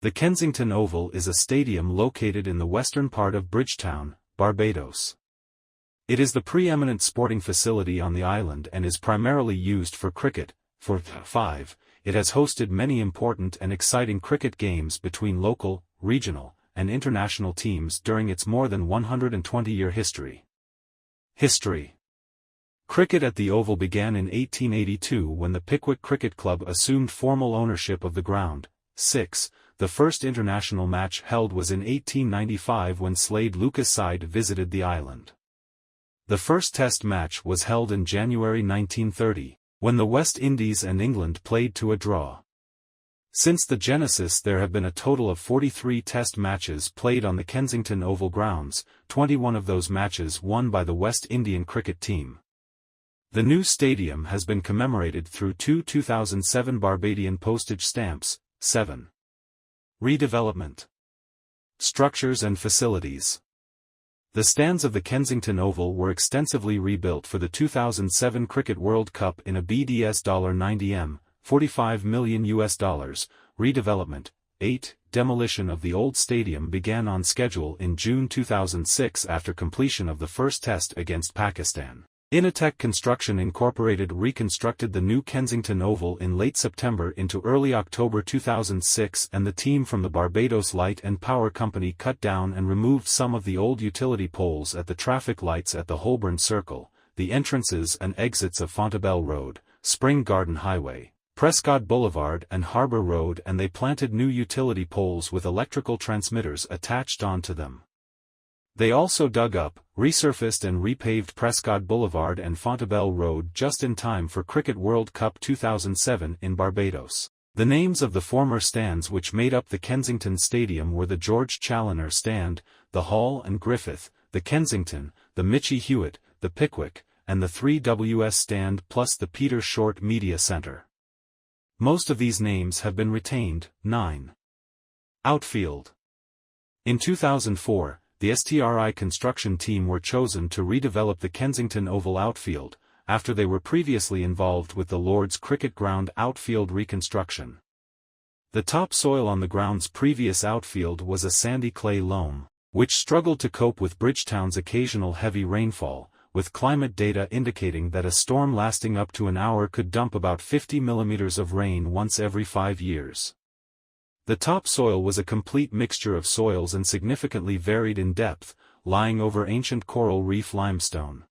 The Kensington Oval is a stadium located in the western part of Bridgetown, Barbados. It is the preeminent sporting facility on the island and is primarily used for cricket. For 5, it has hosted many important and exciting cricket games between local, regional, and international teams during its more than 120-year history. History. Cricket at the Oval began in 1882 when the Pickwick Cricket Club assumed formal ownership of the ground. 6. The first international match held was in 1895 when Slade Lucas' side visited the island. The first Test match was held in January 1930, when the West Indies and England played to a draw. Since the genesis there have been a total of 43 Test matches played on the Kensington Oval grounds, 21 of those matches won by the West Indian cricket team. The new stadium has been commemorated through two 2007 Barbadian postage stamps. 7. Redevelopment. Structures and facilities. The stands of the Kensington Oval were extensively rebuilt for the 2007 Cricket World Cup in a BDS $90M, $45 million redevelopment. 8. Demolition of the old stadium began on schedule in June 2006 after completion of the first test against Pakistan. Initech Construction Incorporated reconstructed the new Kensington Oval in late September into early October 2006, and the team from the Barbados Light and Power Company cut down and removed some of the old utility poles at the traffic lights at the Holborn Circle, the entrances and exits of Fontabelle Road, Spring Garden Highway, Prescott Boulevard and Harbour Road, and they planted new utility poles with electrical transmitters attached onto them. They also dug up, resurfaced and repaved Prescott Boulevard and Fontabelle Road just in time for Cricket World Cup 2007 in Barbados. The names of the former stands which made up the Kensington Stadium were the George Challoner Stand, the Hall and Griffith, the Kensington, the Michie Hewitt, the Pickwick, and the 3WS Stand plus the Peter Short Media Centre. Most of these names have been retained. 9. Outfield. In 2004, the STRI construction team were chosen to redevelop the Kensington Oval outfield, after they were previously involved with the Lord's Cricket Ground outfield reconstruction. The topsoil on the ground's previous outfield was a sandy clay loam, which struggled to cope with Bridgetown's occasional heavy rainfall, with climate data indicating that a storm lasting up to an hour could dump about 50 millimeters of rain once every 5 years. The topsoil was a complete mixture of soils and significantly varied in depth, lying over ancient coral reef limestone.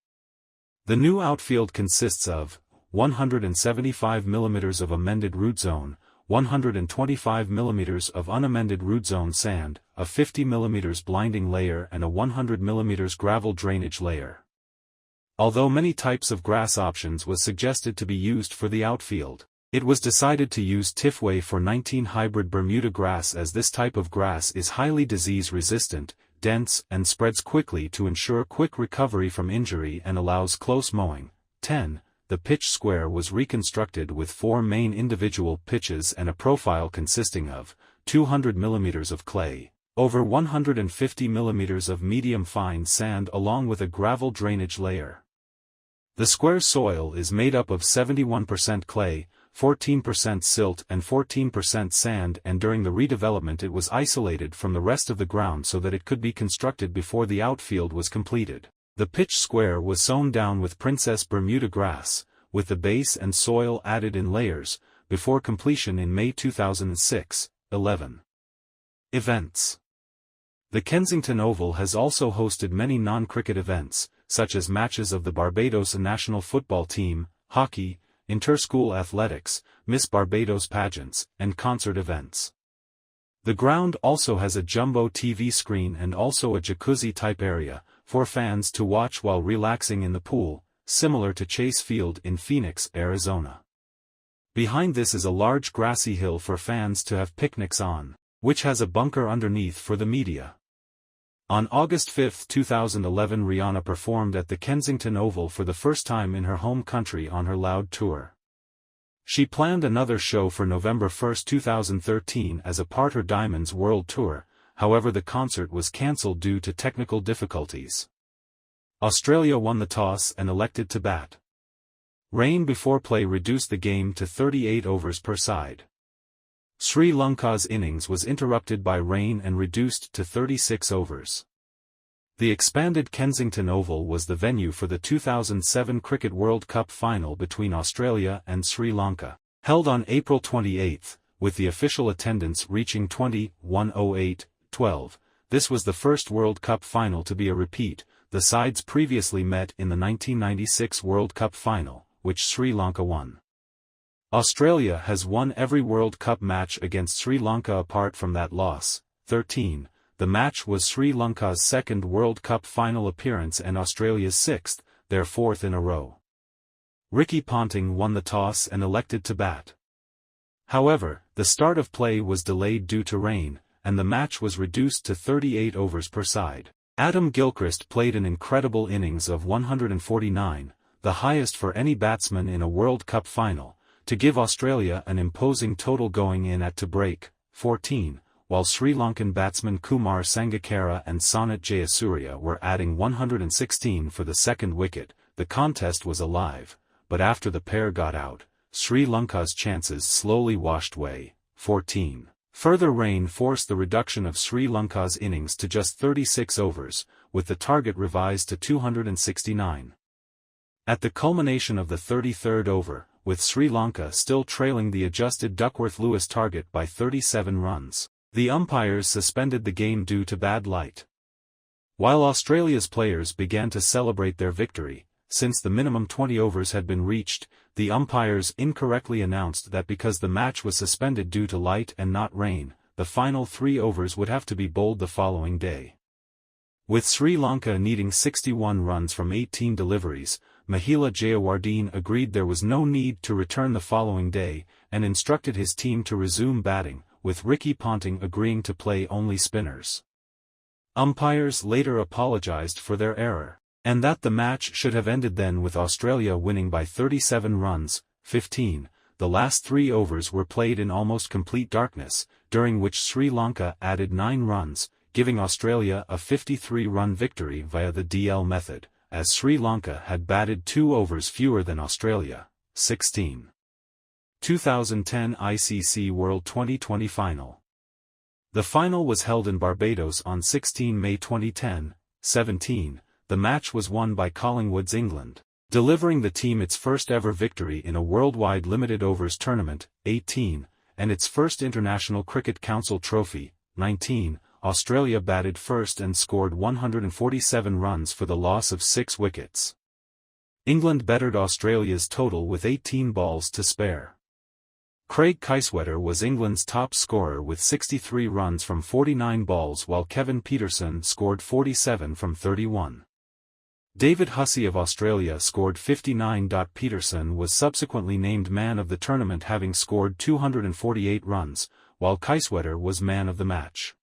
The new outfield consists of 175 mm of amended root zone, 125 mm of unamended root zone sand, a 50 mm blinding layer and a 100 mm gravel drainage layer. Although many types of grass options was suggested to be used for the outfield, it was decided to use Tifway for 19 hybrid Bermuda grass, as this type of grass is highly disease-resistant, dense, and spreads quickly to ensure quick recovery from injury and allows close mowing. 10. The pitch square was reconstructed with 4 main individual pitches and a profile consisting of 200 mm of clay, over 150 mm of medium-fine sand along with a gravel drainage layer. The square soil is made up of 71% clay, 14% silt and 14% sand, and during the redevelopment it was isolated from the rest of the ground so that it could be constructed before the outfield was completed. The pitch square was sown down with Princess Bermuda grass, with the base and soil added in layers, before completion in May 2006. 11. Events. The Kensington Oval has also hosted many non-cricket events, such as matches of the Barbados national football team, hockey, inter-school athletics, Miss Barbados pageants, and concert events. The ground also has a jumbo TV screen and also a jacuzzi-type area, for fans to watch while relaxing in the pool, similar to Chase Field in Phoenix, Arizona. Behind this is a large grassy hill for fans to have picnics on, which has a bunker underneath for the media. On August 5, 2011, Rihanna performed at the Kensington Oval for the first time in her home country on her Loud tour. She planned another show for November 1, 2013 as a part of her Diamonds World Tour, however the concert was cancelled due to technical difficulties. Australia won the toss and elected to bat. Rain before play reduced the game to 38 overs per side. Sri Lanka's innings was interrupted by rain and reduced to 36 overs. The expanded Kensington Oval was the venue for the 2007 Cricket World Cup final between Australia and Sri Lanka, held on April 28, with the official attendance reaching 20,108-12. This was the first World Cup final to be a repeat. The sides previously met in the 1996 World Cup final, which Sri Lanka won. Australia has won every World Cup match against Sri Lanka apart from that loss, 13. The match was Sri Lanka's second World Cup final appearance and Australia's sixth, their fourth in a row. Ricky Ponting won the toss and elected to bat. However, the start of play was delayed due to rain, and the match was reduced to 38 overs per side. Adam Gilchrist played an incredible innings of 149, the highest for any batsman in a World Cup final, to give Australia an imposing total going in at to break, 14, while Sri Lankan batsmen Kumar Sangakkara and Sanat Jayasuriya were adding 116 for the second wicket. The contest was alive, but after the pair got out, Sri Lanka's chances slowly washed away, 14. Further rain forced the reduction of Sri Lanka's innings to just 36 overs, with the target revised to 269. At the culmination of the 33rd over, with Sri Lanka still trailing the adjusted Duckworth-Lewis target by 37 runs, the umpires suspended the game due to bad light. While Australia's players began to celebrate their victory, since the minimum 20 overs had been reached, the umpires incorrectly announced that because the match was suspended due to light and not rain, the final 3 overs would have to be bowled the following day. With Sri Lanka needing 61 runs from 18 deliveries, Mahela Jayawardene agreed there was no need to return the following day, and instructed his team to resume batting, with Ricky Ponting agreeing to play only spinners. Umpires later apologized for their error, and that the match should have ended then with Australia winning by 37 runs, 15. The last 3 overs were played in almost complete darkness, during which Sri Lanka added 9 runs, giving Australia a 53-run victory via the DL method, as Sri Lanka had batted 2 overs fewer than Australia, 16. 2010 ICC World Twenty20 Final. The final was held in Barbados on 16 May 2010, 17. The match was won by Collingwood's England, delivering the team its first ever victory in a worldwide limited overs tournament, 18, and its first International Cricket Council trophy, 19. Australia batted first and scored 147 runs for the loss of 6 wickets. England bettered Australia's total with 18 balls to spare. Craig Kieswetter was England's top scorer with 63 runs from 49 balls while Kevin Pietersen scored 47 from 31. David Hussey of Australia scored 59. Pietersen was subsequently named man of the tournament having scored 248 runs, while Kieswetter was man of the match.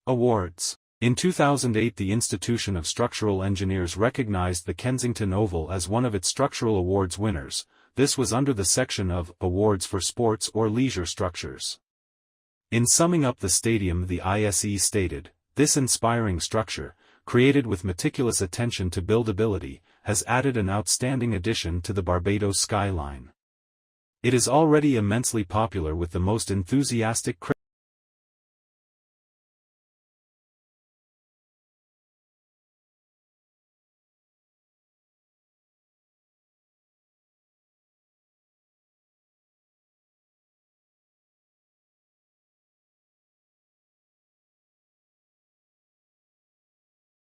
Awards. In 2008 the Institution of Structural Engineers recognized the Kensington Oval as one of its structural awards winners. This was under the section of Awards for Sports or Leisure Structures. In summing up the stadium, the ISE stated, "This inspiring structure, created with meticulous attention to buildability, has added an outstanding addition to the Barbados skyline. It is already immensely popular with the most enthusiastic